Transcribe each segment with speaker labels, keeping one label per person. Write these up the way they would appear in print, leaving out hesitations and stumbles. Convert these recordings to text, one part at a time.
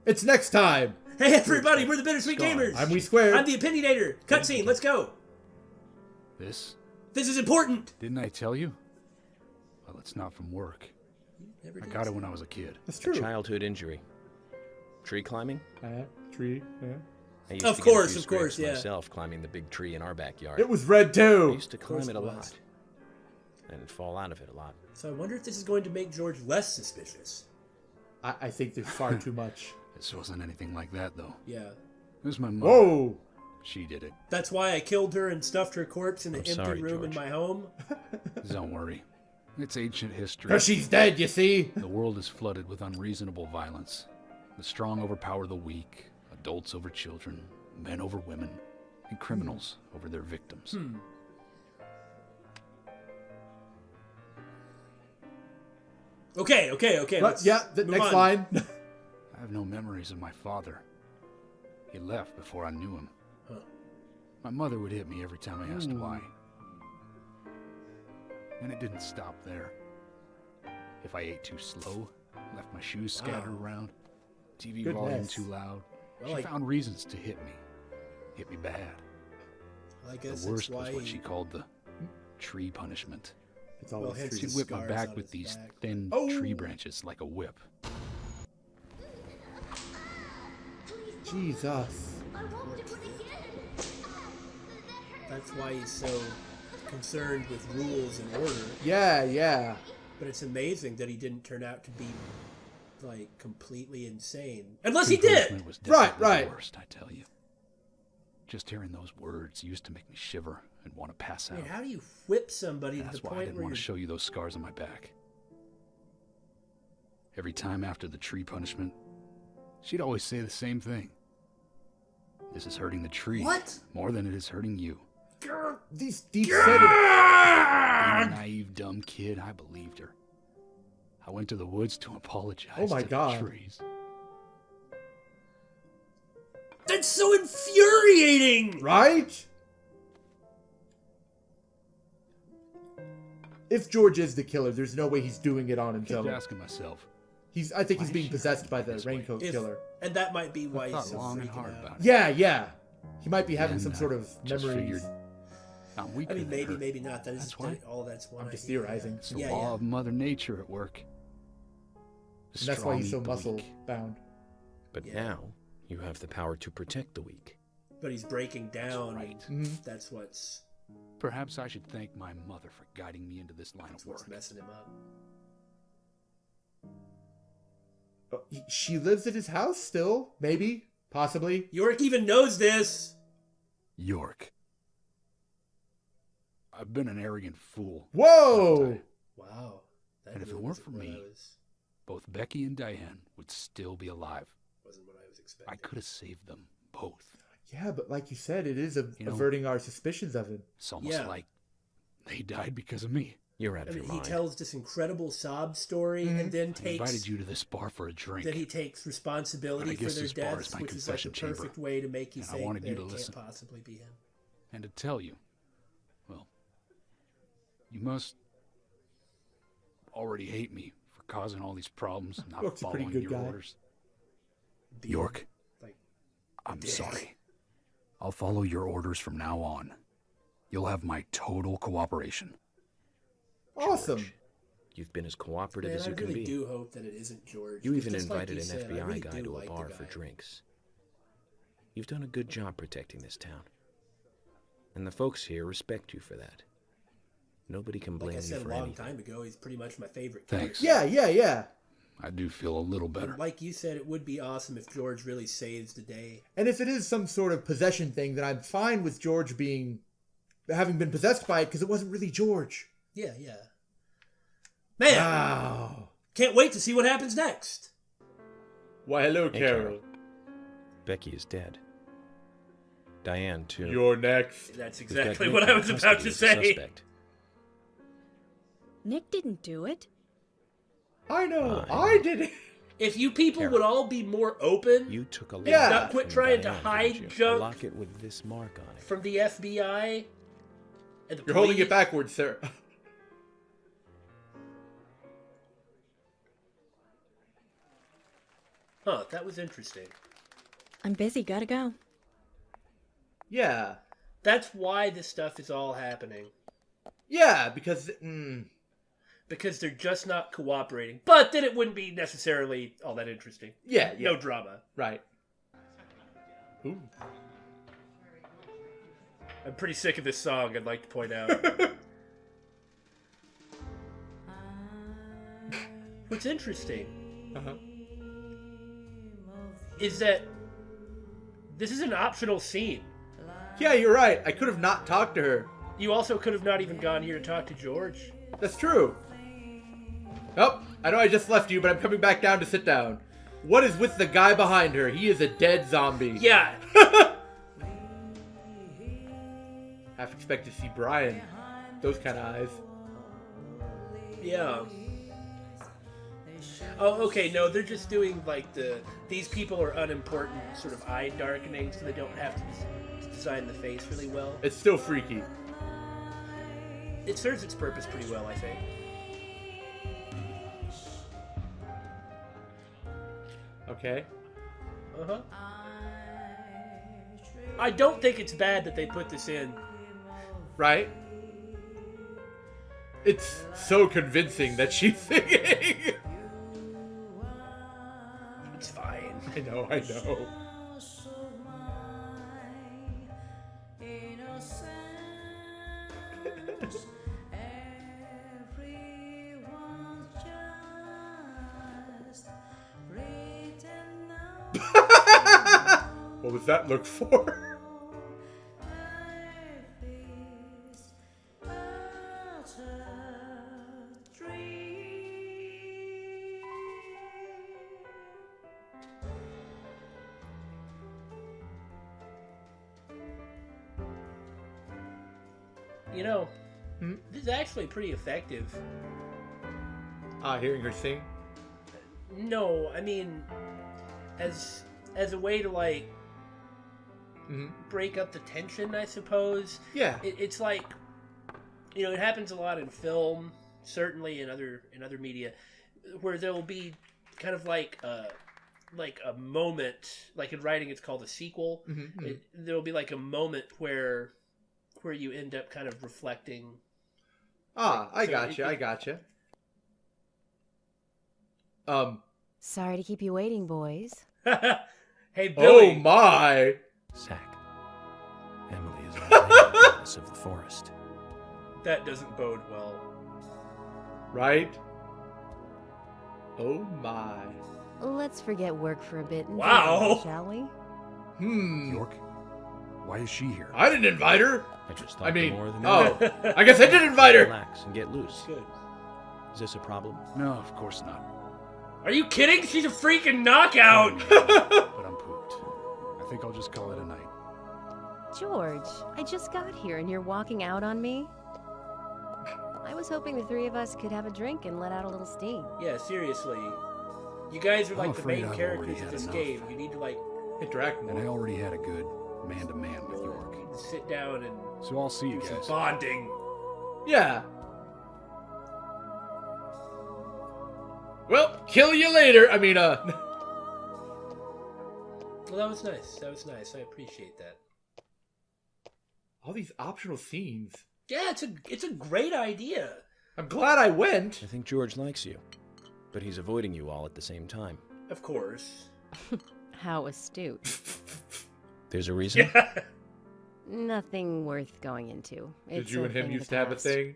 Speaker 1: It's next time.
Speaker 2: Hey everybody, we're the Bittersweet Gamers.
Speaker 1: I'm We Squared.
Speaker 2: I'm the Opinionator. Cutscene, let's go.
Speaker 3: This
Speaker 2: is important.
Speaker 3: didn't I tell you? Well, it's not from work. I got it when I was a kid.
Speaker 1: That's true.
Speaker 4: Childhood injury. Tree climbing?
Speaker 1: Tree, yeah.
Speaker 4: I used
Speaker 2: Of
Speaker 4: to get a
Speaker 2: course,
Speaker 4: few
Speaker 2: of course,
Speaker 4: scrapes
Speaker 2: yeah.
Speaker 4: myself climbing the big tree in our backyard.
Speaker 1: It was red
Speaker 4: I
Speaker 1: too.
Speaker 4: used to climb it a
Speaker 2: it was.
Speaker 4: lot. And fall out of it a lot.
Speaker 2: So I wonder if this is going to make George less suspicious.
Speaker 1: I think there's far too much.
Speaker 3: This wasn't anything like that, though.
Speaker 2: Yeah.
Speaker 3: It was my mother.
Speaker 1: Whoa.
Speaker 3: She did it.
Speaker 2: That's why I killed her and stuffed her corpse in the empty
Speaker 4: sorry,
Speaker 2: room in
Speaker 4: George.
Speaker 2: my home.
Speaker 3: Don't worry. It's ancient history.
Speaker 1: Because she's dead, you see.
Speaker 3: The world is flooded with unreasonable violence. The strong overpower the weak, adults over children, men over women, and criminals over their victims.
Speaker 2: Okay. Let's
Speaker 1: Yeah, the
Speaker 2: move
Speaker 1: next
Speaker 2: on.
Speaker 1: line.
Speaker 3: I have no memories of my father. He left before I knew him.
Speaker 2: Huh.
Speaker 3: My mother would hit me every time I asked why. And it didn't stop there. If I ate too slow, left my shoes scattered around, TV volume
Speaker 1: Goodness.
Speaker 3: too loud,
Speaker 2: Well,
Speaker 3: she found reasons to hit me. Hit me bad.
Speaker 2: I guess
Speaker 3: The worst
Speaker 2: that's why
Speaker 3: was what she called the tree punishment.
Speaker 1: It's always
Speaker 2: hence
Speaker 1: true.
Speaker 3: She'd
Speaker 2: his
Speaker 3: whip my
Speaker 2: scars
Speaker 3: back
Speaker 2: on
Speaker 3: with
Speaker 2: his
Speaker 3: these
Speaker 2: back.
Speaker 3: thin
Speaker 1: Oh.
Speaker 3: tree branches like a whip.
Speaker 1: Jesus.
Speaker 2: That's why he's so concerned with rules and order.
Speaker 1: Yeah.
Speaker 2: But it's amazing that he didn't turn out to be like completely insane. Unless he did.
Speaker 3: Punishment was
Speaker 1: Right,
Speaker 3: definitely
Speaker 1: right.
Speaker 3: the worst, I tell you. Just hearing those words used to make me shiver and want to pass
Speaker 2: I
Speaker 3: out.
Speaker 2: mean, how do you whip somebody to
Speaker 3: That's
Speaker 2: the
Speaker 3: why I
Speaker 2: point
Speaker 3: didn't
Speaker 2: where
Speaker 3: want
Speaker 2: you're...
Speaker 3: to show you those scars on my back. Every time after the tree punishment, she'd always say the same thing. This is hurting the tree
Speaker 2: What?
Speaker 3: more than it is hurting you.
Speaker 1: These deep-setted...
Speaker 3: Being a naive, dumb kid, I believed her. I went to the woods to apologize
Speaker 1: Oh my
Speaker 3: to
Speaker 1: God.
Speaker 3: the trees.
Speaker 2: That's so infuriating!
Speaker 1: Right? If George is the killer, there's no way he's doing it on
Speaker 3: I kept
Speaker 1: himself.
Speaker 3: asking myself,
Speaker 1: I think
Speaker 3: Why
Speaker 1: he's
Speaker 3: is
Speaker 1: being
Speaker 3: she
Speaker 1: possessed
Speaker 3: hurting
Speaker 1: by
Speaker 3: me
Speaker 1: the
Speaker 3: this way?
Speaker 1: raincoat
Speaker 2: If-
Speaker 1: killer.
Speaker 2: And that might be why
Speaker 3: I
Speaker 2: he's
Speaker 3: thought
Speaker 2: so
Speaker 3: long and
Speaker 2: freaking
Speaker 3: hard
Speaker 2: out.
Speaker 3: about it.
Speaker 1: Yeah. He might be having
Speaker 3: Then
Speaker 1: some
Speaker 3: I
Speaker 1: sort of
Speaker 3: just
Speaker 1: memories.
Speaker 3: figured, I'm weaker
Speaker 2: I mean,
Speaker 3: than
Speaker 2: maybe,
Speaker 3: her.
Speaker 2: maybe not. That is
Speaker 3: That's why.
Speaker 2: all that's why.
Speaker 1: I'm just theorizing.
Speaker 3: It's the
Speaker 2: Yeah,
Speaker 3: law
Speaker 2: yeah.
Speaker 3: of Mother Nature at work. The
Speaker 1: And that's why he's so
Speaker 3: strong eat the
Speaker 1: muscle
Speaker 3: weak.
Speaker 1: bound.
Speaker 4: But
Speaker 2: Yeah.
Speaker 4: now, you have the power to protect the weak.
Speaker 2: But he's breaking down.
Speaker 3: right.
Speaker 2: and
Speaker 1: Mhm.
Speaker 2: That's what's
Speaker 3: Perhaps I should thank my mother for guiding me into this line of
Speaker 2: what's
Speaker 3: work.
Speaker 2: messing him up.
Speaker 1: She lives at his house still? Maybe? Possibly?
Speaker 2: York even knows this.
Speaker 3: York. I've been an arrogant fool.
Speaker 1: Whoa!
Speaker 3: haven't I?
Speaker 2: Wow. That
Speaker 3: And if it
Speaker 2: really
Speaker 3: weren't
Speaker 2: wasn't
Speaker 3: for
Speaker 2: what
Speaker 3: me-
Speaker 2: I was-
Speaker 3: Both Becky and Diane would still be alive.
Speaker 2: wasn't what I was expecting.
Speaker 3: I could have saved them both.
Speaker 1: Yeah, but like you said, it is
Speaker 3: You know-
Speaker 1: averting our suspicions of him.
Speaker 3: It's almost
Speaker 2: Yeah.
Speaker 3: like they died because of me.
Speaker 4: You're out
Speaker 2: I
Speaker 4: of
Speaker 2: mean,
Speaker 4: your
Speaker 2: he
Speaker 4: mind.
Speaker 2: tells this incredible sob story and then
Speaker 3: I invited
Speaker 2: takes
Speaker 3: you to this bar for a drink.
Speaker 2: that he takes responsibility
Speaker 3: I
Speaker 2: for
Speaker 3: guess
Speaker 2: their
Speaker 3: this bar
Speaker 2: deaths,
Speaker 3: is my
Speaker 2: which is like the
Speaker 3: confession chamber.
Speaker 2: perfect way to make you
Speaker 3: And I
Speaker 2: think
Speaker 3: wanted
Speaker 2: that
Speaker 3: you to
Speaker 2: it
Speaker 3: listen.
Speaker 2: can't possibly be him.
Speaker 3: And to tell you, well, you must already hate me for causing all these problems and not
Speaker 1: York's a pretty
Speaker 3: following
Speaker 1: good
Speaker 3: your
Speaker 1: guy.
Speaker 3: orders.
Speaker 2: Being,
Speaker 3: York,
Speaker 2: like,
Speaker 3: I'm
Speaker 2: dick.
Speaker 3: sorry. I'll follow your orders from now on. You'll have my total cooperation.
Speaker 1: Awesome.
Speaker 4: George, you've been as cooperative
Speaker 2: man,
Speaker 4: as
Speaker 2: I
Speaker 4: you can
Speaker 2: really
Speaker 4: be.
Speaker 2: do hope that it isn't George.
Speaker 4: You
Speaker 2: 'cause
Speaker 4: even
Speaker 2: just like
Speaker 4: invited
Speaker 2: you
Speaker 4: an
Speaker 2: said, I
Speaker 4: FBI
Speaker 2: really
Speaker 4: guy
Speaker 2: do
Speaker 4: to a
Speaker 2: like the
Speaker 4: bar for
Speaker 2: guy.
Speaker 4: drinks. You've done a good job protecting this town. And the folks here respect you for that. Nobody can
Speaker 2: Like
Speaker 4: blame
Speaker 2: I
Speaker 4: you
Speaker 2: said a
Speaker 4: for
Speaker 2: long
Speaker 4: anything.
Speaker 2: time ago, he's pretty much my favorite
Speaker 3: Thanks.
Speaker 2: character.
Speaker 1: Yeah.
Speaker 3: I do feel a little better.
Speaker 2: And like you said, it would be awesome if George really saves the day.
Speaker 1: And if it is some sort of possession thing, then I'm fine with George having been possessed by it because it wasn't really George.
Speaker 2: Yeah. Man,
Speaker 1: Wow.
Speaker 2: can't wait to see what happens next.
Speaker 1: Why, hello,
Speaker 4: Hey, Carol. Becky is dead. Diane, too.
Speaker 1: You're next.
Speaker 2: That's
Speaker 4: We've got
Speaker 2: exactly
Speaker 4: Nick
Speaker 2: what I
Speaker 4: in
Speaker 2: was about
Speaker 4: custody
Speaker 2: to
Speaker 4: as a
Speaker 2: say.
Speaker 4: suspect.
Speaker 5: Nick didn't do it.
Speaker 1: I know.
Speaker 4: I
Speaker 1: I did it.
Speaker 2: If you people
Speaker 4: Carol.
Speaker 2: would all be more open
Speaker 4: You took a locket
Speaker 1: Yeah.
Speaker 2: Not quit
Speaker 4: from
Speaker 2: trying to
Speaker 4: Diane,
Speaker 2: hide
Speaker 4: didn't you?
Speaker 2: junk.
Speaker 4: A locket with this mark on it.
Speaker 2: from the FBI and the
Speaker 1: You're holding
Speaker 2: police-
Speaker 1: it backwards, sir.
Speaker 2: Huh, that was interesting.
Speaker 5: I'm busy, gotta go.
Speaker 1: Yeah.
Speaker 2: That's why this stuff is all happening.
Speaker 1: Yeah, because...
Speaker 2: Because they're just not cooperating. But then it wouldn't be necessarily all that interesting.
Speaker 1: Yeah.
Speaker 2: No drama.
Speaker 1: Right. Ooh.
Speaker 2: I'm pretty sick of this song, I'd like to point out. What's interesting
Speaker 1: Uh-huh.
Speaker 2: is that this is an optional scene.
Speaker 1: Yeah, you're right. I could have not talked to her.
Speaker 2: You also could have not even gone here to talk to George.
Speaker 1: That's true. Oh, I know I just left you, but I'm coming back down to sit down. What is with the guy behind her? He is a dead zombie.
Speaker 2: Yeah.
Speaker 1: Half expect to see Brian. Those kind of eyes.
Speaker 2: Yeah. Oh, okay, no, they're just doing, like, these people are unimportant sort of eye darkening, so they don't have to design the face really well.
Speaker 1: It's still freaky.
Speaker 2: It serves its purpose pretty well, I think.
Speaker 1: Okay.
Speaker 2: Uh-huh. I don't think it's bad that they put this in.
Speaker 1: Right? It's so convincing that she's singing.
Speaker 2: It's fine.
Speaker 1: I know. What was that look for?
Speaker 2: You know, this is actually pretty effective.
Speaker 1: Hearing her sing?
Speaker 2: No, I mean, as a way to, like, break up the tension, I suppose.
Speaker 1: Yeah.
Speaker 2: It's like, you know, it happens a lot in film, certainly in other media, where there will be kind of like a moment, like in writing it's called a sequel. There will be like a moment where you end up kind of reflecting.
Speaker 1: I gotcha.
Speaker 5: Sorry to keep you waiting, boys.
Speaker 2: Hey, Billy.
Speaker 1: Oh my!
Speaker 4: Zach, Emily is on the goddess of the forest.
Speaker 2: That doesn't bode well.
Speaker 1: Right? Oh my.
Speaker 5: Let's forget work for a bit and
Speaker 2: Wow.
Speaker 5: get on, shall we?
Speaker 3: York? Why is she here?
Speaker 1: I didn't invite her.
Speaker 4: I just
Speaker 1: I
Speaker 4: thought
Speaker 1: mean,
Speaker 4: more than
Speaker 1: I guess I did invite her.
Speaker 4: Relax and get loose.
Speaker 2: Good.
Speaker 4: Is this a problem?
Speaker 3: No, of course not.
Speaker 2: Are you kidding? She's a freaking knockout.
Speaker 3: But I'm pooped. I think I'll just call it a night.
Speaker 5: George, I just got here and you're walking out on me? I was hoping the three of us could have a drink and let out a little steam.
Speaker 2: Yeah, seriously. You guys are
Speaker 3: I'm
Speaker 2: like the
Speaker 3: afraid
Speaker 2: main
Speaker 3: I've
Speaker 2: characters
Speaker 3: already
Speaker 2: of
Speaker 3: had
Speaker 2: this
Speaker 3: enough.
Speaker 2: game. You need to like
Speaker 1: Interact
Speaker 3: And I
Speaker 1: more.
Speaker 3: already had a good man-to-man with York.
Speaker 2: sit down and
Speaker 3: So I'll see you
Speaker 2: do some
Speaker 3: guys.
Speaker 2: bonding.
Speaker 1: Yeah. Well, kill you later. I mean,
Speaker 2: Well, that was nice. I appreciate that.
Speaker 1: all these optional scenes.
Speaker 2: Yeah, it's a great idea.
Speaker 1: I'm glad I went.
Speaker 4: I think George likes you, but he's avoiding you all at the same time.
Speaker 2: Of course.
Speaker 5: How astute.
Speaker 4: There's a reason?
Speaker 2: Yeah.
Speaker 5: Nothing worth going into.
Speaker 1: Did
Speaker 5: It's
Speaker 1: you
Speaker 5: a
Speaker 1: and him
Speaker 5: thing of
Speaker 1: used
Speaker 5: the
Speaker 1: to have a
Speaker 5: past.
Speaker 1: thing?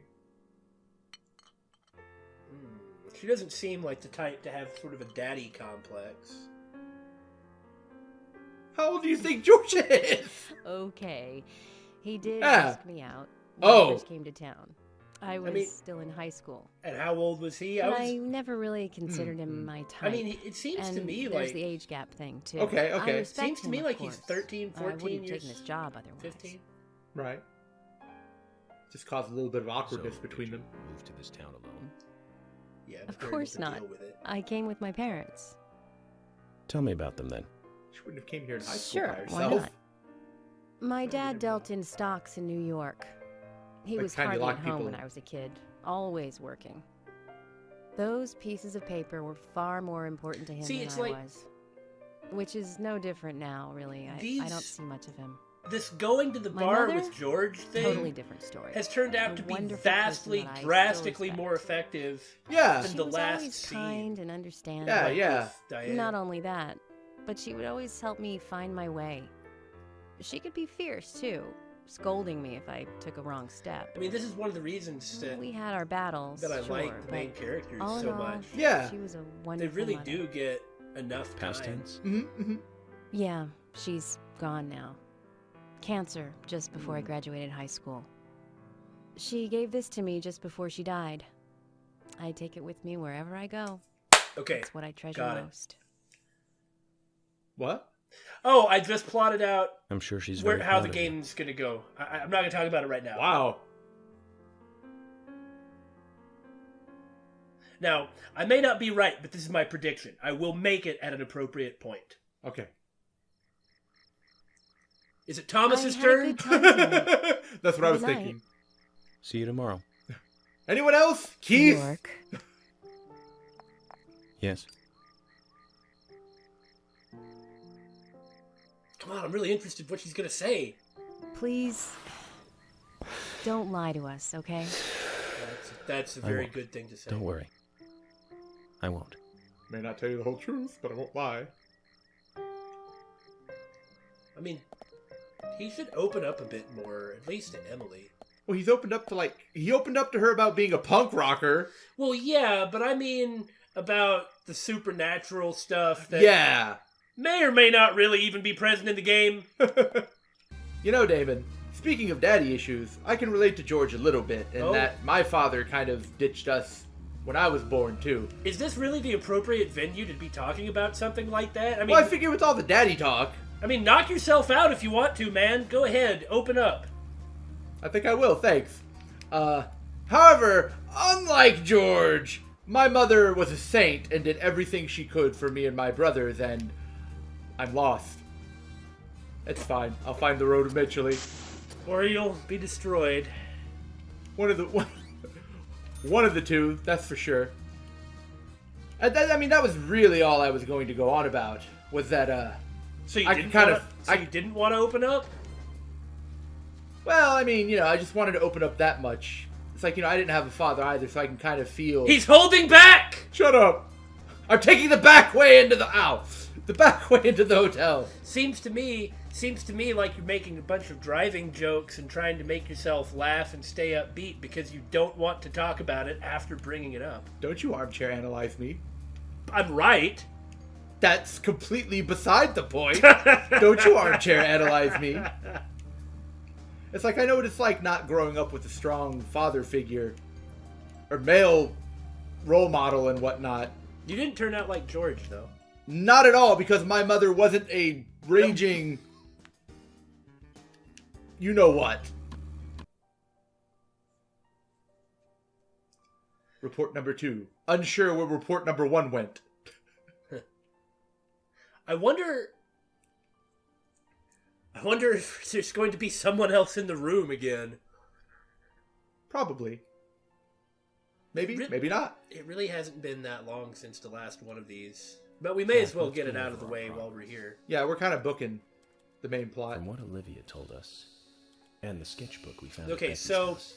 Speaker 2: She doesn't seem like the type to have sort of a daddy complex.
Speaker 1: How old do you think George is?
Speaker 5: Okay. He did
Speaker 1: Yeah.
Speaker 5: ask me out when
Speaker 1: Oh.
Speaker 5: I first came to town. I was
Speaker 2: mean-
Speaker 5: still in high school.
Speaker 2: And how old was he?
Speaker 5: But I never really considered him my type.
Speaker 2: I mean, it seems
Speaker 5: and
Speaker 2: to me
Speaker 5: there's
Speaker 2: like
Speaker 5: the age gap thing, too.
Speaker 1: Okay,
Speaker 5: I
Speaker 1: okay.
Speaker 5: respect
Speaker 2: Seems to
Speaker 5: him,
Speaker 2: me
Speaker 5: of
Speaker 2: like he's
Speaker 5: course.
Speaker 2: 13,
Speaker 5: I
Speaker 2: 14
Speaker 5: wouldn't
Speaker 2: years.
Speaker 5: taken this job otherwise.
Speaker 2: 15.
Speaker 1: Right. Just caused a little bit of awkwardness
Speaker 4: So,
Speaker 1: between
Speaker 4: did
Speaker 1: them.
Speaker 4: you move to this town alone?
Speaker 2: Yeah,
Speaker 5: Of
Speaker 2: but they're
Speaker 5: course
Speaker 2: able to
Speaker 5: not.
Speaker 2: deal with it.
Speaker 5: I came with my parents.
Speaker 4: Tell me about them then.
Speaker 1: She wouldn't have came here in high school
Speaker 5: Sure,
Speaker 1: by
Speaker 5: why
Speaker 1: herself.
Speaker 5: not? My dad dealt in stocks in New York. He
Speaker 1: Like
Speaker 5: was
Speaker 1: kinda
Speaker 5: hardly
Speaker 1: lock
Speaker 5: at home
Speaker 1: people-
Speaker 5: when I was a kid, always working. Those pieces of paper were far more important to him
Speaker 2: See,
Speaker 5: than
Speaker 2: it's
Speaker 5: I
Speaker 2: like-
Speaker 5: was. Which is no different now, really. I don't see much of him.
Speaker 2: This going to the
Speaker 5: My
Speaker 2: bar
Speaker 5: mother?
Speaker 2: with George thing
Speaker 5: Totally different story.
Speaker 2: has turned out
Speaker 5: A
Speaker 2: to be
Speaker 5: wonderful
Speaker 2: vastly,
Speaker 5: person that I still
Speaker 2: drastically
Speaker 5: respect.
Speaker 2: more effective
Speaker 1: Yeah.
Speaker 2: than
Speaker 5: She
Speaker 2: the
Speaker 5: was
Speaker 2: last
Speaker 5: always
Speaker 2: scene.
Speaker 5: kind and understanding.
Speaker 1: Yeah, yeah.
Speaker 2: with Diane.
Speaker 5: Not only that, but she would always help me find my way. She could be fierce, too, scolding me if I took a wrong step.
Speaker 2: I mean, this is one of the reasons that,
Speaker 5: We had our battles,
Speaker 2: that I
Speaker 5: sure,
Speaker 2: like the main
Speaker 5: but
Speaker 2: characters
Speaker 5: all in
Speaker 2: so
Speaker 5: all,
Speaker 2: much.
Speaker 1: Yeah.
Speaker 5: She was a
Speaker 2: They
Speaker 5: wonderful
Speaker 2: really
Speaker 5: mother.
Speaker 2: do get enough
Speaker 4: Past
Speaker 2: time.
Speaker 4: tense?
Speaker 5: Yeah, she's gone now. Cancer, just before I graduated high school. She gave this to me just before she died. I take it with me wherever I go.
Speaker 2: Okay.
Speaker 5: It's what I treasure
Speaker 2: got it.
Speaker 5: most.
Speaker 1: What?
Speaker 2: Oh, I just plotted out
Speaker 4: I'm sure she's
Speaker 2: where
Speaker 4: very
Speaker 2: how
Speaker 4: proud
Speaker 2: the
Speaker 4: of you.
Speaker 2: game's gonna go. I'm not gonna talk about it right now.
Speaker 1: Wow.
Speaker 2: Now, I may not be right, but this is my prediction. I will make it at an appropriate point.
Speaker 1: Okay.
Speaker 2: Is it Thomas's
Speaker 5: I had a
Speaker 2: turn?
Speaker 5: good time tonight.
Speaker 1: That's what I was
Speaker 5: Good night.
Speaker 1: thinking.
Speaker 4: See you tomorrow.
Speaker 1: Anyone else? Keith?
Speaker 5: York.
Speaker 4: Yes.
Speaker 2: Come on, I'm really interested in what she's gonna say.
Speaker 5: Please, don't lie to us, okay?
Speaker 2: That's a
Speaker 4: I
Speaker 2: very
Speaker 4: won't.
Speaker 2: good thing to say.
Speaker 4: Don't worry. I won't.
Speaker 1: May not tell you the whole truth, but I won't lie.
Speaker 2: I mean, he should open up a bit more, at least to Emily.
Speaker 1: Well, he opened up to her about being a punk rocker.
Speaker 2: Well, yeah, but I mean about the supernatural stuff that
Speaker 1: Yeah.
Speaker 2: may or may not really even be present in the game.
Speaker 1: You know, David, speaking of daddy issues, I can relate to George a little bit in
Speaker 2: Oh.
Speaker 1: that my father kind of ditched us when I was born, too.
Speaker 2: Is this really the appropriate venue to be talking about something like that? I mean,
Speaker 1: Well, I figure with all the daddy talk,
Speaker 2: knock yourself out if you want to, man. Go ahead, open up.
Speaker 1: I think I will, thanks. However, unlike George, my mother was a saint and did everything she could for me and my brothers, and I'm lost. It's fine. I'll find the road eventually.
Speaker 2: Or you'll be destroyed.
Speaker 1: One of the two, that's for sure. And then, I mean, that was really all I was going to go on about. Was that,
Speaker 2: So you
Speaker 1: I
Speaker 2: didn't
Speaker 1: kind
Speaker 2: wanna,
Speaker 1: of-
Speaker 2: so
Speaker 1: I-
Speaker 2: you didn't want to open up?
Speaker 1: well, I mean, you know, I just wanted to open up that much. It's like, you know, I didn't have a father either, so I can kind of feel...
Speaker 2: He's holding back!
Speaker 1: Shut up! I'm taking the back way into the... Ow! The back way into the hotel.
Speaker 2: Seems to me like you're making a bunch of driving jokes and trying to make yourself laugh and stay upbeat because you don't want to talk about it after bringing it up.
Speaker 1: Don't you armchair analyze me.
Speaker 2: I'm right.
Speaker 1: That's completely beside the point. Don't you armchair analyze me. It's like, I know what it's like not growing up with a strong father figure. Or male role model and whatnot.
Speaker 2: You didn't turn out like George, though.
Speaker 1: Not at all, because my mother wasn't a raging... You know what. Report number 2. Unsure where report number 1 went.
Speaker 2: I wonder if there's going to be someone else in the room again.
Speaker 1: Probably. Maybe,
Speaker 2: Re-
Speaker 1: maybe not.
Speaker 2: It really hasn't been that long since the last one of these. But we may as well get it out of the way while we're here.
Speaker 1: Yeah, we're kind of booking the main plot.
Speaker 4: From what Olivia told us, and the sketchbook we found. at
Speaker 2: Okay,
Speaker 4: Becky's
Speaker 2: so
Speaker 4: house,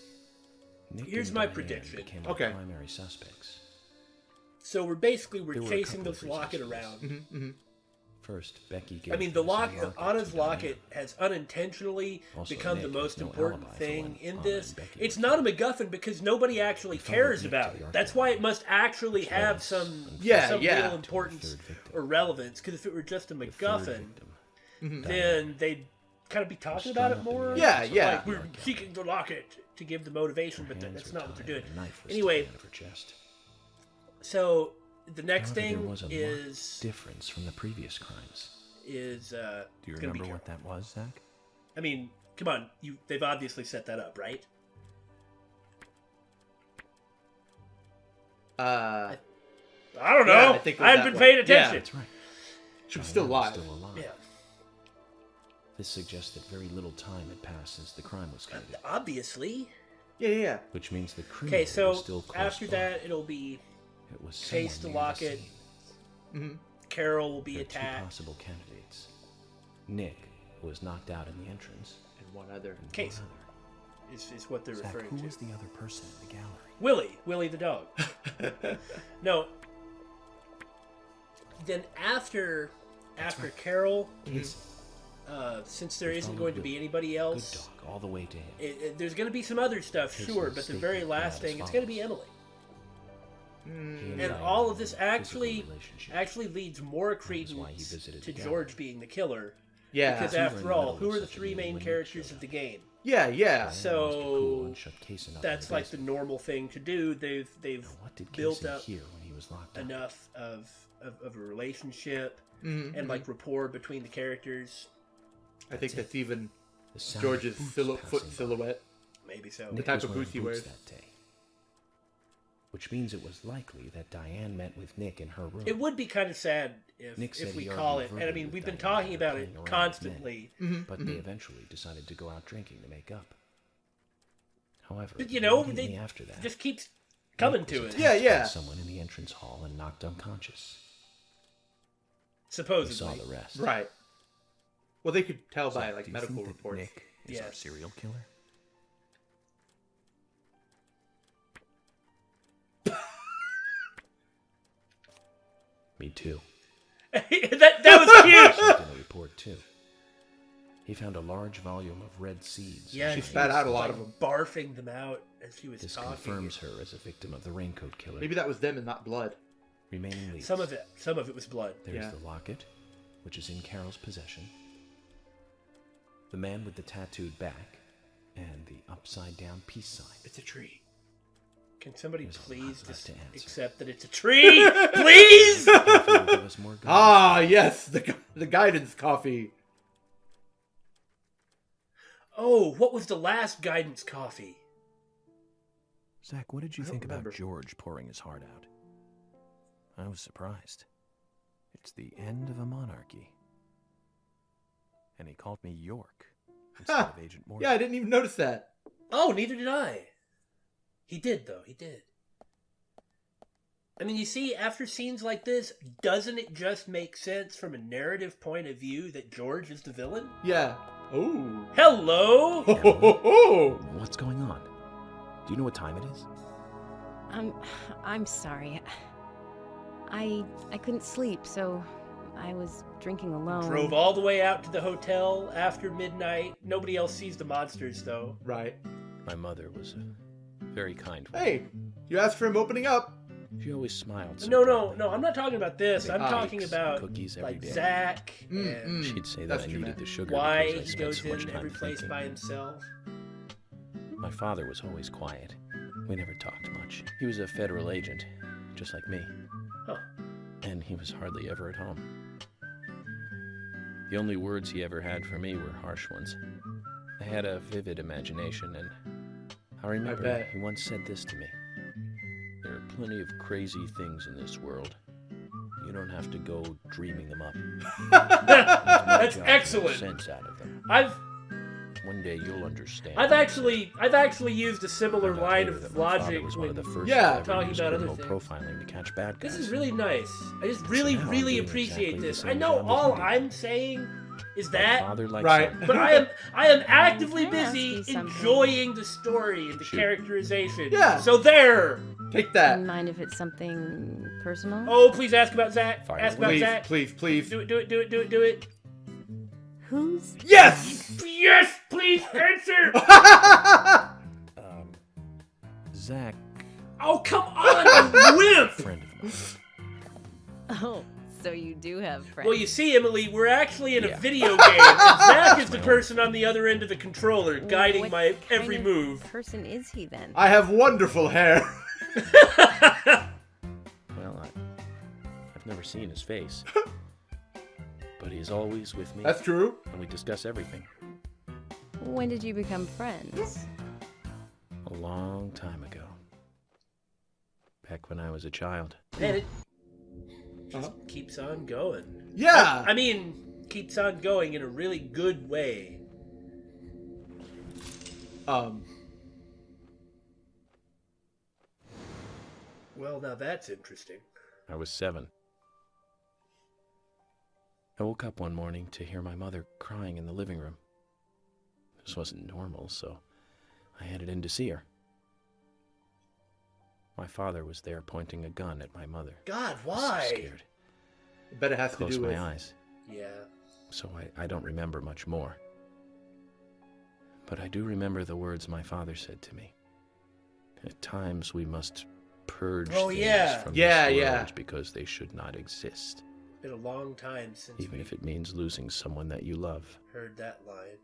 Speaker 4: Nick
Speaker 2: here's
Speaker 4: and
Speaker 2: my
Speaker 4: Diane
Speaker 2: prediction.
Speaker 4: became
Speaker 1: Okay.
Speaker 4: our primary suspects.
Speaker 2: So we're
Speaker 4: There were a
Speaker 2: chasing
Speaker 4: couple of
Speaker 2: this locket
Speaker 4: reasons.
Speaker 2: around.
Speaker 4: First, Becky gave
Speaker 2: I mean, the
Speaker 4: us a
Speaker 2: locket, Anna's
Speaker 4: to Diane.
Speaker 2: locket has unintentionally
Speaker 4: Also,
Speaker 2: become the
Speaker 4: Nick
Speaker 2: most
Speaker 4: has no
Speaker 2: important
Speaker 4: alibi for
Speaker 2: thing
Speaker 4: when
Speaker 2: in
Speaker 4: Anna
Speaker 2: this.
Speaker 4: and Becky
Speaker 2: It's
Speaker 4: were
Speaker 2: not a
Speaker 4: killed.
Speaker 2: MacGuffin because nobody actually
Speaker 4: followed
Speaker 2: cares
Speaker 4: Nick
Speaker 2: about
Speaker 4: to
Speaker 2: it.
Speaker 4: the
Speaker 2: That's
Speaker 4: archive.
Speaker 2: why it must actually
Speaker 4: Which
Speaker 2: have
Speaker 4: was
Speaker 2: some
Speaker 1: Yeah,
Speaker 2: some
Speaker 1: yeah.
Speaker 2: real
Speaker 4: To
Speaker 2: importance
Speaker 4: the third victim.
Speaker 2: or relevance. Because if it were just a
Speaker 4: The third
Speaker 2: MacGuffin,
Speaker 4: victim.
Speaker 2: then they'd kind of be talking
Speaker 4: strung
Speaker 2: about
Speaker 4: up
Speaker 2: it
Speaker 4: in
Speaker 2: more.
Speaker 4: the
Speaker 1: Yeah,
Speaker 4: air.
Speaker 1: yeah.
Speaker 2: Like, we're seeking the locket to give the motivation,
Speaker 4: Her
Speaker 2: but
Speaker 4: hands
Speaker 2: that's
Speaker 4: were
Speaker 2: not what they're
Speaker 4: tied,
Speaker 2: doing.
Speaker 4: and a knife was
Speaker 2: Anyway,
Speaker 4: sticking out of her chest.
Speaker 2: so the next
Speaker 4: However, there
Speaker 2: thing
Speaker 4: was a
Speaker 2: is
Speaker 4: marked difference from the previous crimes.
Speaker 3: Do you
Speaker 2: gonna be
Speaker 3: remember
Speaker 2: careful.
Speaker 3: what that was, Zach?
Speaker 2: I mean, come on, they've obviously set that up, right?
Speaker 1: Uh,
Speaker 2: I don't know.
Speaker 1: Yeah, I think it was
Speaker 2: I've
Speaker 1: that
Speaker 2: been
Speaker 1: one.
Speaker 2: paying
Speaker 1: Yeah.
Speaker 2: attention.
Speaker 4: That's right.
Speaker 1: she was still
Speaker 4: Diane
Speaker 1: alive.
Speaker 4: Still alive.
Speaker 2: Yeah.
Speaker 4: This suggests that very little time had passed since the crime was committed,
Speaker 2: Obviously.
Speaker 1: Yeah, yeah, yeah.
Speaker 4: which means the criminal
Speaker 2: Okay, so
Speaker 4: was still close
Speaker 2: after
Speaker 4: by.
Speaker 2: that, it'll be
Speaker 4: It was
Speaker 2: chase the
Speaker 4: someone near
Speaker 2: locket,
Speaker 1: Mhm.
Speaker 2: Carol will be
Speaker 4: There are two
Speaker 2: attacked.
Speaker 4: possible candidates. Nick, who was knocked out in the entrance.
Speaker 1: And one other.
Speaker 4: and
Speaker 2: Case.
Speaker 4: one
Speaker 2: Is what they're
Speaker 6: Zach,
Speaker 2: referring
Speaker 6: who
Speaker 2: to.
Speaker 6: was the other person in the gallery?
Speaker 2: Willie the dog. No. Then after Carol, since there isn't going to be anybody
Speaker 4: other. Good
Speaker 2: else,
Speaker 4: dog, all the way to him.
Speaker 2: there's going to be some other stuff,
Speaker 4: His
Speaker 2: sure, but the
Speaker 4: statement
Speaker 2: very
Speaker 4: read
Speaker 2: last
Speaker 4: as
Speaker 2: thing, it's going to be
Speaker 4: follows.
Speaker 2: Emily.
Speaker 4: He and
Speaker 2: And
Speaker 4: Diane
Speaker 2: all of this
Speaker 4: had a physical
Speaker 2: actually
Speaker 4: relationship.
Speaker 2: leads more
Speaker 4: why he
Speaker 2: credence
Speaker 4: visited
Speaker 2: to
Speaker 4: the
Speaker 2: George
Speaker 4: gallery.
Speaker 2: being the killer.
Speaker 1: Yeah.
Speaker 2: Because
Speaker 4: Two were in
Speaker 2: after
Speaker 4: the
Speaker 2: all,
Speaker 4: middle
Speaker 2: who
Speaker 4: of
Speaker 2: are the
Speaker 4: such a
Speaker 2: three
Speaker 4: meeting
Speaker 2: main
Speaker 4: when Nick
Speaker 2: characters
Speaker 4: showed
Speaker 2: of the
Speaker 4: up.
Speaker 2: game?
Speaker 1: Yeah.
Speaker 4: Diane managed to cool
Speaker 2: So
Speaker 4: and shut Case up in
Speaker 2: that's
Speaker 4: the
Speaker 2: like the
Speaker 4: basement.
Speaker 2: normal thing to do. They've
Speaker 4: Now, what did
Speaker 2: built
Speaker 4: Casey
Speaker 2: up
Speaker 4: hear when he was locked up?
Speaker 2: enough of a relationship
Speaker 1: Mhm,
Speaker 2: and
Speaker 1: mhm.
Speaker 2: like rapport between the characters.
Speaker 1: I think that's even
Speaker 4: The sound
Speaker 1: George's
Speaker 4: of boots
Speaker 1: foot
Speaker 4: passing by.
Speaker 1: silhouette.
Speaker 2: Maybe so.
Speaker 1: The
Speaker 4: Nick
Speaker 1: type
Speaker 4: was
Speaker 1: of
Speaker 4: wearing
Speaker 1: boots he
Speaker 4: boots
Speaker 1: wears.
Speaker 4: that day, which means it was likely that Diane met with Nick in her room.
Speaker 2: It would be kind of sad
Speaker 4: Nick said
Speaker 2: if we
Speaker 4: he
Speaker 2: call it,
Speaker 4: argued
Speaker 2: and I
Speaker 4: verbally
Speaker 2: mean
Speaker 4: with
Speaker 2: we've been
Speaker 4: Diane
Speaker 2: talking about
Speaker 4: playing
Speaker 2: it
Speaker 4: around with
Speaker 2: constantly.
Speaker 4: but they eventually decided to go out drinking to make up. However,
Speaker 2: But you know,
Speaker 4: immediately
Speaker 2: they
Speaker 4: after that,
Speaker 2: just keeps coming
Speaker 4: Nick was
Speaker 2: to it.
Speaker 4: attacked
Speaker 1: Yeah, yeah.
Speaker 4: by someone in the entrance hall and knocked unconscious. We saw
Speaker 2: Supposedly.
Speaker 4: the rest.
Speaker 1: Right. Well, they could tell by
Speaker 6: Zach,
Speaker 1: like
Speaker 6: do you
Speaker 1: medical
Speaker 6: think that
Speaker 1: reports.
Speaker 6: Nick is our
Speaker 2: Yes.
Speaker 6: serial killer?
Speaker 4: Me too.
Speaker 2: that was cute.
Speaker 4: Checked in a report too. He found a large volume of red seeds.
Speaker 2: Yeah,
Speaker 1: She
Speaker 2: and
Speaker 1: spat
Speaker 2: was,
Speaker 1: out a lot
Speaker 2: like,
Speaker 1: of 'em.
Speaker 2: barfing them out as she was
Speaker 4: This
Speaker 2: talking.
Speaker 4: confirms her as a victim of the raincoat killer.
Speaker 1: Maybe that was them and not blood.
Speaker 4: Remaining leads.
Speaker 2: Some of it was blood.
Speaker 4: There's
Speaker 1: Yeah.
Speaker 4: the locket, which is in Carol's possession. The man with the tattooed back, and the upside-down peace sign.
Speaker 1: It's a tree.
Speaker 2: Can somebody
Speaker 4: There's a lot
Speaker 2: please
Speaker 4: left
Speaker 2: just
Speaker 4: to answer.
Speaker 2: accept that it's a tree? Please.
Speaker 4: Coffee will give us more guidance.
Speaker 1: Ah, yes, the guidance coffee.
Speaker 2: Oh, what was the last guidance coffee?
Speaker 6: Zach, what did you
Speaker 1: I don't
Speaker 6: think
Speaker 1: remember.
Speaker 6: about George pouring his heart out? I was surprised. It's the end of a monarchy. And he called me York instead
Speaker 1: Ha!
Speaker 6: of Agent Morgan.
Speaker 1: Yeah, I didn't even notice that.
Speaker 2: Oh, neither did I. He did, though. He did. I mean, you see, after scenes like this, doesn't it just make sense from a narrative point of view that George is the villain?
Speaker 1: Yeah. Oh.
Speaker 2: Hello?
Speaker 1: Ho, ho, ho, ho.
Speaker 4: What's going on? Do you know what time it is?
Speaker 5: I'm sorry. I couldn't sleep, so I was drinking alone.
Speaker 2: Drove all the way out to the hotel after midnight. Nobody else sees the monsters, though.
Speaker 1: Right.
Speaker 4: My mother was a very kind woman.
Speaker 1: Hey, you asked for him opening up.
Speaker 4: She always smiled. so
Speaker 2: No,
Speaker 4: brightly.
Speaker 2: I'm not talking about this. I'm
Speaker 1: Ah.
Speaker 2: talking
Speaker 4: Cakes,
Speaker 2: about
Speaker 4: cookies every
Speaker 2: like
Speaker 4: day.
Speaker 2: Zach and
Speaker 4: She'd say that
Speaker 1: That's
Speaker 4: I
Speaker 1: what you
Speaker 4: needed
Speaker 1: meant.
Speaker 4: the sugar
Speaker 2: why
Speaker 4: because I
Speaker 2: he
Speaker 4: spent
Speaker 2: goes
Speaker 4: so much
Speaker 2: in
Speaker 4: time
Speaker 2: every place
Speaker 4: thinking.
Speaker 2: by himself.
Speaker 4: My father was always quiet. We never talked much. He was a federal agent, just like me.
Speaker 2: Huh.
Speaker 4: And he was hardly ever at home. The only words he ever had for me were harsh ones. I had a vivid imagination, and I remember
Speaker 1: bet.
Speaker 4: he once said this to me. There are plenty of crazy things in this world. You don't have to go dreaming them up.
Speaker 2: That's
Speaker 4: Job to make
Speaker 2: excellent.
Speaker 4: sense out of them. One day you'll understand.
Speaker 2: I've actually used a similar
Speaker 4: Found out
Speaker 2: line
Speaker 4: later that
Speaker 2: of
Speaker 4: my father
Speaker 2: logic
Speaker 4: was one of
Speaker 2: when
Speaker 4: the first
Speaker 1: Yeah.
Speaker 4: to ever
Speaker 2: talking
Speaker 4: use
Speaker 2: about other
Speaker 4: criminal
Speaker 2: things.
Speaker 4: profiling to catch bad guys.
Speaker 2: this is really nice. I just really,
Speaker 4: now I'm
Speaker 2: really
Speaker 4: doing
Speaker 2: appreciate
Speaker 4: exactly the
Speaker 2: this.
Speaker 4: same
Speaker 2: I know
Speaker 4: job as
Speaker 2: all
Speaker 4: you do.
Speaker 2: I'm saying is
Speaker 4: My
Speaker 2: that,
Speaker 4: father likes
Speaker 1: Right.
Speaker 4: that.
Speaker 2: but I am actively
Speaker 5: Can I ask
Speaker 2: busy
Speaker 5: you something?
Speaker 2: enjoying the story and the
Speaker 4: Shoot.
Speaker 2: characterization.
Speaker 1: Yeah.
Speaker 2: So there.
Speaker 1: Take that.
Speaker 5: Mind if it's something personal?
Speaker 2: Oh, please ask about Zach.
Speaker 4: Fire
Speaker 2: Ask
Speaker 4: away.
Speaker 2: about
Speaker 1: Please,
Speaker 2: Zach.
Speaker 1: please, please.
Speaker 2: Do it.
Speaker 5: Who's?
Speaker 1: Yes!
Speaker 2: Yes, please answer.
Speaker 6: Zach,
Speaker 2: Oh, come on, you wimp.
Speaker 6: friend of mine.
Speaker 5: Oh, so you do have friends.
Speaker 2: Well, you see, Emily, we're actually in a
Speaker 4: Yeah.
Speaker 2: video game, and Zach is the person on the other end of the controller, guiding
Speaker 5: What
Speaker 2: my
Speaker 5: kind
Speaker 2: every
Speaker 5: of
Speaker 2: move.
Speaker 5: person is he then?
Speaker 1: I have wonderful hair.
Speaker 4: Well, I've never seen his face. But he's always with me,
Speaker 1: That's true.
Speaker 4: and we discuss everything.
Speaker 5: When did you become friends?
Speaker 4: A long time ago. Back when I was a child.
Speaker 2: And it
Speaker 1: Uh-huh.
Speaker 2: just keeps on going.
Speaker 1: Yeah.
Speaker 2: I mean, keeps on going in a really good way. Well, now that's interesting.
Speaker 4: I was 7. I woke up one morning to hear my mother crying in the living room. This wasn't normal, so I headed in to see her. My father was there pointing a gun at my mother.
Speaker 2: God,
Speaker 4: I was
Speaker 2: why?
Speaker 4: so scared.
Speaker 1: I bet it has to
Speaker 4: Closed
Speaker 1: do with...
Speaker 4: my eyes,
Speaker 2: Yeah.
Speaker 4: so I don't remember much more. But I do remember the words my father said to me. At times we must purge things from
Speaker 1: Yeah,
Speaker 4: this
Speaker 1: yeah.
Speaker 4: world because they should not exist.
Speaker 2: It's been a long time since
Speaker 4: Even
Speaker 2: we
Speaker 4: if it means losing someone that you love.
Speaker 2: heard that line.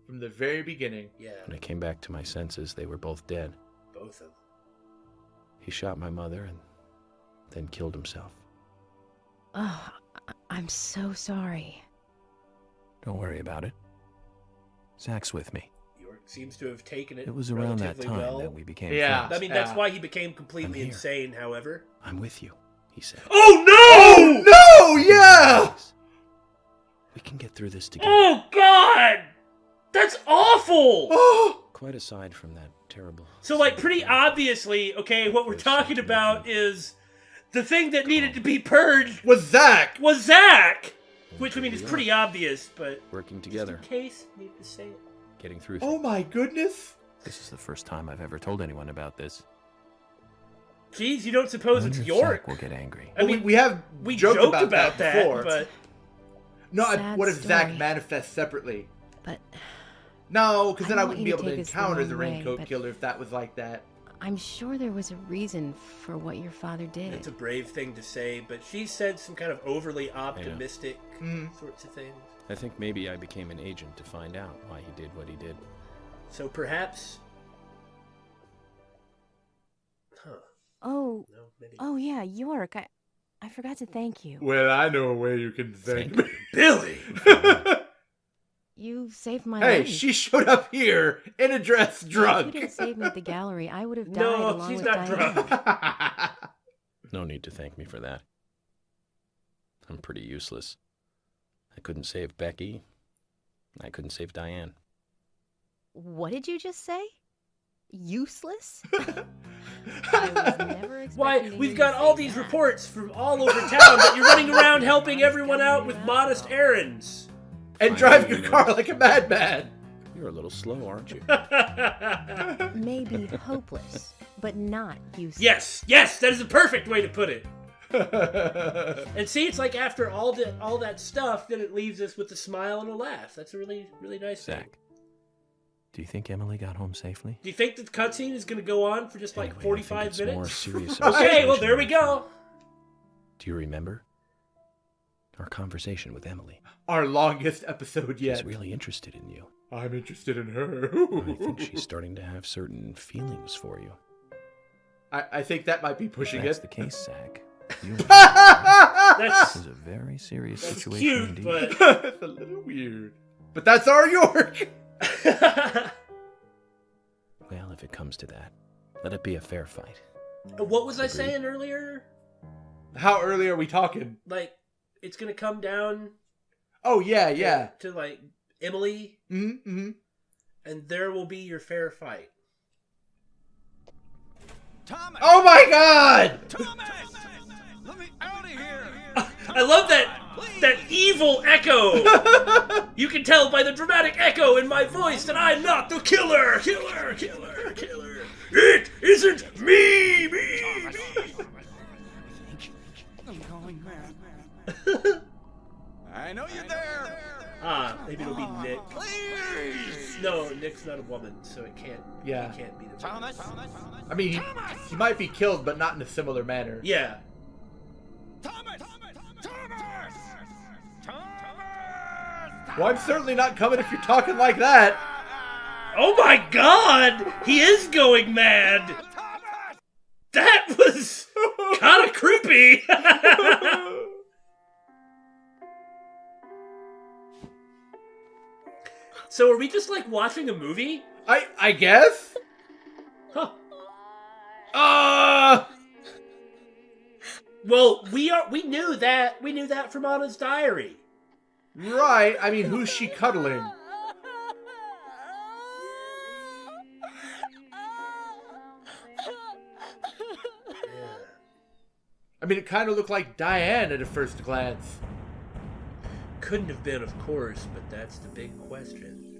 Speaker 1: From the very beginning.
Speaker 2: Yeah,
Speaker 4: When I came back to my senses, they were both dead.
Speaker 2: both of them.
Speaker 4: He shot my mother and then killed himself.
Speaker 5: Oh, I'm so sorry.
Speaker 6: Don't worry about it. Zach's with me.
Speaker 2: York seems to have taken it.
Speaker 6: It was around that
Speaker 2: relatively
Speaker 6: time
Speaker 2: well.
Speaker 6: that we became
Speaker 1: Yeah.
Speaker 6: friends.
Speaker 2: I mean, that's
Speaker 1: Yeah.
Speaker 2: why he became
Speaker 4: I'm
Speaker 2: completely
Speaker 4: here.
Speaker 2: insane, however.
Speaker 4: I'm with you, he said.
Speaker 2: Oh, no!
Speaker 1: Oh, no! Yeah!
Speaker 4: Please. We can get through this together.
Speaker 2: Oh, God! That's awful!
Speaker 1: Oh!
Speaker 4: Quite aside from that terrible...
Speaker 2: So, like, pretty obviously, okay, what we're talking about is the thing that needed to be purged
Speaker 1: Was Zach!
Speaker 2: was Zach! Which, I mean, is pretty obvious, but
Speaker 4: Working together,
Speaker 2: just in case, need to say it.
Speaker 4: getting through
Speaker 1: Oh
Speaker 4: things.
Speaker 1: my goodness!
Speaker 6: This is the first time I've ever told anyone about this.
Speaker 2: Jeez, you don't suppose
Speaker 6: I
Speaker 2: it's
Speaker 6: wonder if
Speaker 2: York?
Speaker 6: Zach will get angry.
Speaker 2: I mean,
Speaker 1: we have
Speaker 2: we
Speaker 1: joked about that before.
Speaker 2: but
Speaker 1: No,
Speaker 5: Sad
Speaker 1: what if Zach
Speaker 5: story.
Speaker 1: manifests separately?
Speaker 5: But
Speaker 1: No, because then
Speaker 5: I
Speaker 1: I
Speaker 5: don't
Speaker 1: wouldn't
Speaker 5: want
Speaker 1: be
Speaker 5: you
Speaker 1: able
Speaker 5: to
Speaker 1: to
Speaker 5: take this the
Speaker 1: encounter
Speaker 5: wrong
Speaker 1: the
Speaker 5: way,
Speaker 1: Raincoat
Speaker 5: but-
Speaker 1: Killer if that was like that.
Speaker 5: I'm sure there was a reason for what your father did.
Speaker 2: it's a brave thing to say, but she said some kind of overly optimistic
Speaker 1: Mhm.
Speaker 2: sorts of things.
Speaker 4: I think maybe I became an agent to find out why he did what he did.
Speaker 2: So perhaps... Huh.
Speaker 5: Oh,
Speaker 2: No, maybe.
Speaker 5: oh yeah, York. I forgot to thank you.
Speaker 1: Well, I know a way you can thank me.
Speaker 2: Billy!
Speaker 5: You saved my
Speaker 1: Hey,
Speaker 5: life.
Speaker 1: she showed up here in a dress
Speaker 5: If
Speaker 1: drunk.
Speaker 5: you didn't save me at the gallery, I would have died
Speaker 2: No,
Speaker 5: along
Speaker 2: she's
Speaker 5: with
Speaker 2: not
Speaker 5: Diane.
Speaker 2: drunk.
Speaker 4: No need to thank me for that. I'm pretty useless. I couldn't save Becky. I couldn't save Diane.
Speaker 5: What did you just say? Useless? I was never
Speaker 2: Why,
Speaker 5: expecting
Speaker 2: we've
Speaker 5: you
Speaker 2: got
Speaker 5: to
Speaker 2: all
Speaker 5: say
Speaker 2: these
Speaker 5: that.
Speaker 2: reports from all over town that you're running around helping everyone out with modest errands.
Speaker 1: And drive your car like a madman.
Speaker 4: You're a little slow, aren't you?
Speaker 5: Maybe hopeless, but not useless.
Speaker 2: Yes, that is the perfect way to put it. And see, it's like after all that stuff, then it leaves us with a smile and a laugh. That's a really, really nice thing.
Speaker 6: Zach, do you think Emily got home safely?
Speaker 2: Do you think the cutscene is going to go on for just like
Speaker 4: Anyway, I
Speaker 2: 45
Speaker 4: think it's more
Speaker 2: minutes?
Speaker 4: serious
Speaker 2: Okay, well,
Speaker 4: situation.
Speaker 2: there we go.
Speaker 4: Do you remember? Our conversation with Emily.
Speaker 1: Our longest episode yet.
Speaker 4: She's really interested in you.
Speaker 1: I'm interested in her.
Speaker 4: I think she's starting to have certain feelings for you.
Speaker 1: I think that might be pushing
Speaker 6: If that's
Speaker 1: it.
Speaker 6: the case, Zach. You
Speaker 2: That's,
Speaker 6: this is a very serious
Speaker 2: that's
Speaker 6: situation
Speaker 2: cute,
Speaker 6: indeed.
Speaker 2: but...
Speaker 1: It's a little weird. But that's our York.
Speaker 4: Well, if it comes to that, let it be a fair fight.
Speaker 2: What was I
Speaker 4: Agreed.
Speaker 2: saying earlier?
Speaker 1: How early are we talking?
Speaker 2: Like, it's going to come down
Speaker 1: Oh, yeah.
Speaker 2: to like Emily,
Speaker 1: Mm-hmm.
Speaker 2: and there will be your fair fight.
Speaker 1: Oh my god!
Speaker 7: Let me out of here!
Speaker 2: I love that evil echo. You can tell by the dramatic echo in my voice that I'm not the killer. Killer. It isn't me.
Speaker 7: I'm going mad. I know you're there.
Speaker 2: Maybe it'll be Nick.
Speaker 7: Please.
Speaker 2: No, Nick's not a woman, so it can't.
Speaker 1: Yeah.
Speaker 2: It can't be the.
Speaker 7: Thomas.
Speaker 1: I mean, he might be killed, but not in a similar manner.
Speaker 2: Yeah.
Speaker 7: Thomas.
Speaker 1: Well, I'm certainly not coming if you're talking like that.
Speaker 2: Oh my God! He is going mad. That was kind of creepy. So are we just like watching a movie?
Speaker 1: I guess?
Speaker 2: Huh. Well, we knew that from Anna's diary.
Speaker 1: Right. I mean, who's she cuddling? I mean, it kind of looked like Diane at a first glance.
Speaker 2: Couldn't have been, of course, but that's the big question.